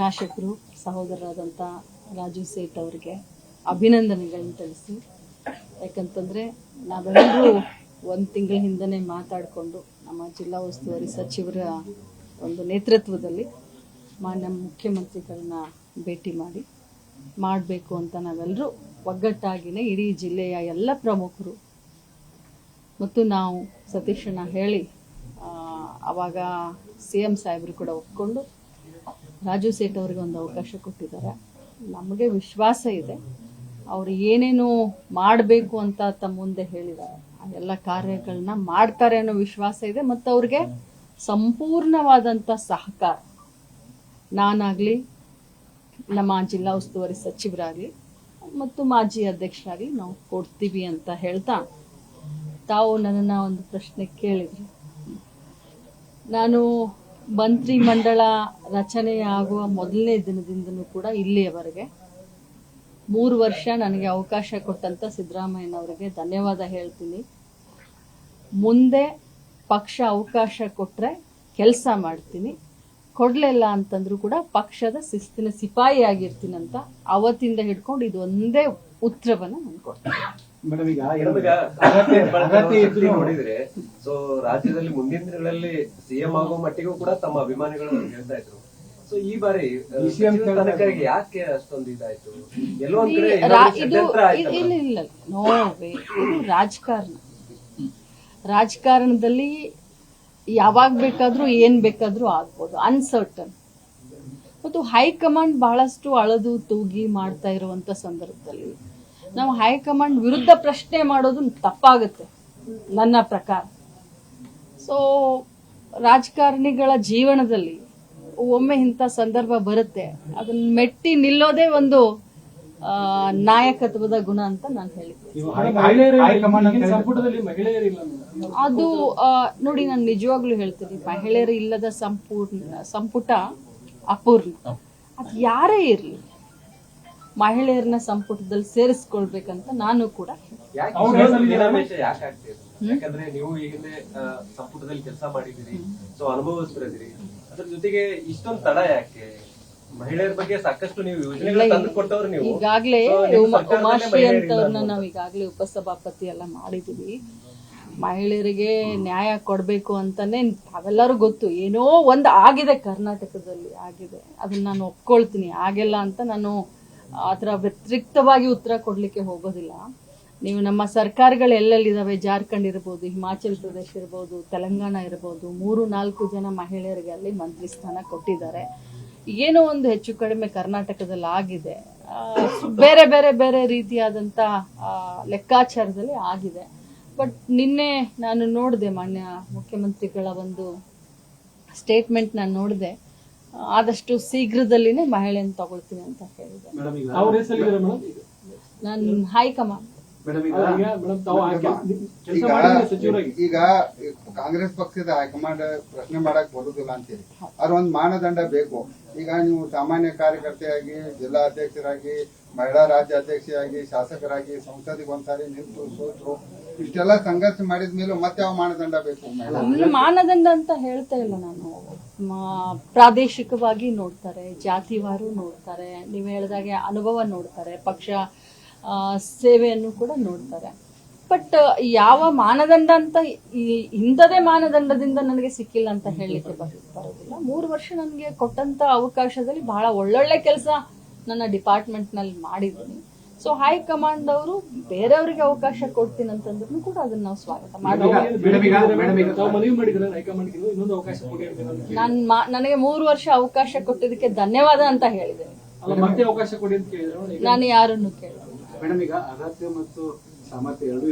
ಶಾಸಕರು ಸಹೋದರರಾದಂಥ ರಾಜು ಸೇಠ್ ಅವರಿಗೆ ಅಭಿನಂದನೆಗಳನ್ನು ತಿಳಿಸಿ. ಯಾಕಂತಂದರೆ ನಾವೆಲ್ಲರೂ ಒಂದು ತಿಂಗಳ ಹಿಂದೆ ಮಾತಾಡಿಕೊಂಡು ನಮ್ಮ ಜಿಲ್ಲಾ ಉಸ್ತುವಾರಿ ಸಚಿವರ ಒಂದು ನೇತೃತ್ವದಲ್ಲಿ ಮಾನ್ಯ ಮುಖ್ಯಮಂತ್ರಿಗಳನ್ನ ಭೇಟಿ ಮಾಡಬೇಕು ಅಂತ ನಾವೆಲ್ಲರೂ ಒಗ್ಗಟ್ಟಾಗಿಯೇ ಇಡೀ ಜಿಲ್ಲೆಯ ಎಲ್ಲ ಪ್ರಮುಖರು ಮತ್ತು ನಾವು ಸತೀಶಣ್ಣ ಹೇಳಿ ಆವಾಗ CM ಸಾಹೇಬರು ಕೂಡ ಒಪ್ಕೊಂಡು ರಾಜು ಸೇಠ್ ಅವರಿಗೆ ಒಂದು ಅವಕಾಶ ಕೊಟ್ಟಿದ್ದಾರೆ. ನಮಗೆ ವಿಶ್ವಾಸ ಇದೆ ಅವರು ಏನೇನು ಮಾಡಬೇಕು ಅಂತ ತಮ್ಮ ಮುಂದೆ ಹೇಳಿದ್ದಾರೆ ಆ ಎಲ್ಲ ಕಾರ್ಯಗಳನ್ನ ಮಾಡ್ತಾರೆ ಅನ್ನೋ ವಿಶ್ವಾಸ ಇದೆ. ಮತ್ತು ಅವ್ರಿಗೆ ಸಂಪೂರ್ಣವಾದಂಥ ಸಹಕಾರ ನಾನಾಗಲಿ, ನಮ್ಮ ಜಿಲ್ಲಾ ಉಸ್ತುವಾರಿ ಸಚಿವರಾಗಲಿ ಮತ್ತು ಮಾಜಿ ಅಧ್ಯಕ್ಷರಾಗಲಿ ನಾವು ಕೊಡ್ತೀವಿ ಅಂತ ಹೇಳ್ತಾ, ತಾವು ನನ್ನನ್ನು ಒಂದು ಪ್ರಶ್ನೆ ಕೇಳಿದ್ರಿ. ನಾನು ಮಂತ್ರಿ ಮಂಡಳ ರಚನೆ ಆಗುವ ಮೊದಲನೇ ದಿನದಿಂದನೂ ಕೂಡ ಇಲ್ಲಿಯವರೆಗೆ 3 ವರ್ಷ ನನಗೆ ಅವಕಾಶ ಕೊಟ್ಟಂತ ಸಿದ್ದರಾಮಯ್ಯನವರಿಗೆ ಧನ್ಯವಾದ ಹೇಳ್ತೀನಿ. ಮುಂದೆ ಪಕ್ಷ ಅವಕಾಶ ಕೊಟ್ಟರೆ ಕೆಲಸ ಮಾಡ್ತೀನಿ, ಕೊಡಲಿಲ್ಲ ಅಂತಂದ್ರೂ ಕೂಡ ಪಕ್ಷದ ಶಿಸ್ತಿನ ಸಿಪಾಯಿ ಆಗಿರ್ತೀನಿ ಅಂತ ಅವತ್ತಿಂದ ಹಿಡ್ಕೊಂಡು ಇದು ಒಂದೇ ಉತ್ತರವನ್ನ ನಾನು ಕೊಡ್ತೀನಿ. ನೋಡಿದ್ರೆ ಸೊ ರಾಜ್ಯದಲ್ಲಿ ಮುಂದಿನ ದಿನಗಳಲ್ಲಿ CM ಆಗೋ ಮಟ್ಟಿಗೂ ಕೂಡ ತಮ್ಮ ಅಭಿಮಾನಿಗಳು ಹೇಳ್ತಾ ಇದ್ರು. ಸೊ ಈ ಬಾರಿ ಯಾಕೆ ಅಷ್ಟೊಂದು ಇದಾಯ್ತು? ಎಲ್ಲೋ ಒಂದ್ ಕಡೆ ಇಲ್ಲ ನೋವೇ, ಇದು ರಾಜಕಾರಣದಲ್ಲಿ ಯಾವಾಗ ಬೇಕಾದ್ರೂ ಏನ್ ಬೇಕಾದ್ರೂ ಆಗ್ಬೋದು, ಅನ್ಸರ್ಟನ್. ಮತ್ತು ಹೈಕಮಾಂಡ್ ಬಹಳಷ್ಟು ಅಳದು ತೂಗಿ ಮಾಡ್ತಾ ಇರುವಂತ ಸಂದರ್ಭದಲ್ಲಿ ನಾವು ಹೈಕಮಾಂಡ್ ವಿರುದ್ಧ ಪ್ರಶ್ನೆ ಮಾಡೋದು ತಪ್ಪಾಗುತ್ತೆ ನನ್ನ ಪ್ರಕಾರ. ಸೊ ರಾಜಕಾರಣಿಗಳ ಜೀವನದಲ್ಲಿ ಒಮ್ಮೆ ಇಂಥ ಸಂದರ್ಭ ಬರುತ್ತೆ, ಅದನ್ನ ಮೆಟ್ಟಿ ನಿಲ್ಲೋದೇ ಒಂದು ನಾಯಕತ್ವದ ಗುಣ ಅಂತ ನಾನು ಹೇಳಿದ್ದೆ. ಅದು ನೋಡಿ, ನಾನು ನಿಜವಾಗ್ಲೂ ಹೇಳ್ತೀನಿ, ಮಹಿಳೆಯರು ಇಲ್ಲದ ಸಂಪುಟ ಅಪೂರ್ಣ. ಅದು ಯಾರೇ ಇರ್ಲಿ ಮಹಿಳೆಯರನ್ನ ಸಂಪುಟದಲ್ಲಿ ಸೇರಿಸ್ಕೊಳ್ಬೇಕಂತ ನಾನು ಕೂಡ ಯಾಕಂದ್ರೆ ನೀವು ಈಗಿಂದ ಸಂಪುಟದಲ್ಲಿ ಕೆಲಸ ಮಾಡಿದಿರಿ, ಸೊ ಅನುಭವಿಸ್ತಿದ್ದೀರಿ. ಅದ್ರ ಜೊತೆಗೆ ಇಷ್ಟೊಂದು ತಡ ಯಾಕೆ? ಮಹಿಳೆಯರ ಬಗ್ಗೆ ಸಾಕಷ್ಟು ನೀವು ಯೋಜನೆಗಳು ತಂದು ಕೊಟ್ಟವ್ರು. ನೀವು ಈಗಾಗಲೇ ಉಮಾಶ್ರೀ ಅಂತವ್ರನ್ನ ನಾವು ಈಗಾಗಲೇ ಉಪಸಭಾಪತಿ ಎಲ್ಲ ಮಾಡಿದೀವಿ. ಮಹಿಳೆಯರಿಗೆ ನ್ಯಾಯ ಕೊಡ್ಬೇಕು ಅಂತಾನೆ ಅವೆಲ್ಲರೂ ಗೊತ್ತು. ಏನೋ ಒಂದು ಆಗಿದೆ ಕರ್ನಾಟಕದಲ್ಲಿ, ಆಗಿದೆ, ಅದನ್ನ ನಾನು ಒಪ್ಕೊಳ್ತೀನಿ. ಆಗಿಲ್ಲ ಅಂತ ನಾನು ಆತರ ವ್ಯತಿರಿಕ್ತವಾಗಿ ಉತ್ತರ ಕೊಡ್ಲಿಕ್ಕೆ ಹೋಗೋದಿಲ್ಲ. ನೀವು ನಮ್ಮ ಸರ್ಕಾರಗಳು ಎಲ್ಲೆಲ್ಲಿದಾವೆ, ಜಾರ್ಖಂಡ್ ಇರ್ಬೋದು, ಹಿಮಾಚಲ್ ಪ್ರದೇಶ ಇರ್ಬೋದು, ತೆಲಂಗಾಣ ಇರ್ಬೋದು, 3-4 ಜನ ಮಹಿಳೆಯರಿಗೆ ಅಲ್ಲಿ ಮಂತ್ರಿ ಸ್ಥಾನ ಕೊಟ್ಟಿದ್ದಾರೆ. ಏನೋ ಒಂದು ಹೆಚ್ಚು ಕಡಿಮೆ ಕರ್ನಾಟಕದಲ್ಲಿ ಆಗಿದೆ, ಬೇರೆ ಬೇರೆ ಬೇರೆ ರೀತಿಯಾದಂತ ಲೆಕ್ಕಾಚಾರದಲ್ಲಿ ಆಗಿದೆ. ಬಟ್ ನಿನ್ನೆ ನಾನು ನೋಡಿದೆ, ಮಾನ್ಯ ಮುಖ್ಯಮಂತ್ರಿಗಳ ಒಂದು ಸ್ಟೇಟ್ಮೆಂಟ್ ನಾನು ನೋಡಿದೆ, ಆದಷ್ಟು ಶೀಘ್ರದಲ್ಲಿನೇ ಮಹಿಳೆಯನ್ನು ತಗೊಳ್ತೀನಿ ಅಂತ ಹೇಳಿದೆ. ನಾನು ಹೈಕಮಾಂಡ್ ಈಗ ಕಾಂಗ್ರೆಸ್ ಪಕ್ಷದ ಹೈಕಮಾಂಡ್ ಪ್ರಶ್ನೆ ಮಾಡಕ್ ಬರುದಿಲ್ಲ ಅಂತೀರಿ, ಅವ್ರ ಒಂದ್ ಮಾನದಂಡ ಬೇಕು. ಈಗ ನೀವು ಸಾಮಾನ್ಯ ಕಾರ್ಯಕರ್ತೆಯಾಗಿ, ಜಿಲ್ಲಾ ಅಧ್ಯಕ್ಷರಾಗಿ, ಮಹಿಳಾ ರಾಜ್ಯ ಅಧ್ಯಕ್ಷರಾಗಿ, ಶಾಸಕರಾಗಿ ಸಂಸದಿಗೆ ಒಂದ್ಸಾರಿ ನಿಂತು ಸೋತ್ರು, ಇಷ್ಟೆಲ್ಲ ಸಂಘರ್ಷ ಮಾಡಿದ ಮೇಲೆ ಮತ್ತೆ ಯಾವ ಮಾನದಂಡ ಬೇಕು? ಮಾನದಂಡ ಅಂತ ಹೇಳ್ತಾ ಇಲ್ಲ ನಾನು. ಪ್ರಾದೇಶಿಕವಾಗಿ ನೋಡ್ತಾರೆ, ಜಾತಿವಾರು ನೋಡ್ತಾರೆ, ನೀವು ಹೇಳಿದಾಗೆ ಅನುಭವ ನೋಡ್ತಾರೆ, ಪಕ್ಷ ಸೇವೆಯನ್ನು ಕೂಡ ನೋಡ್ತಾರೆ. ಬಟ್ ಯಾವ ಮಾನದಂಡ ಅಂತ ಹಿಂದದೇ ಮಾನದಂಡದಿಂದ ನನಗೆ ಸಿಕ್ಕಿಲ್ಲ ಅಂತ ಹೇಳಲಿಕ್ಕೆ ಬರೋದಿಲ್ಲ. 3 ವರ್ಷ ನನಗೆ ಕೊಟ್ಟಂತ ಅವಕಾಶದಲ್ಲಿ ಬಹಳ ಒಳ್ಳೊಳ್ಳೆ ಕೆಲಸ ನನ್ನ ಡಿಪಾರ್ಟ್ಮೆಂಟ್ ನಲ್ಲಿ ಮಾಡಿದ್ದೀನಿ. ಸೊ ಹೈಕಮಾಂಡ್ ಅವರು ಬೇರೆಯವರಿಗೆ ಅವಕಾಶ ಕೊಡ್ತೀನಿ ಅಂತಂದ್ರೂ ಕೂಡ ಅದನ್ನ ನಾವು ಸ್ವಾಗತ ಮಾಡ್ತೀವಿ. ನನಗೆ 3 ವರ್ಷ ಅವಕಾಶ ಕೊಟ್ಟಿದ್ದಕ್ಕೆ ಧನ್ಯವಾದ ಅಂತ ಹೇಳಿದೆ. ನಾನು ಯಾರನ್ನು ಕೇಳಿದೆ. ಮೇಡಮ್, ಈಗ ಅಗತ್ಯ ಮತ್ತು ಸಾಮರ್ಥ್ಯ ಎರಡೂ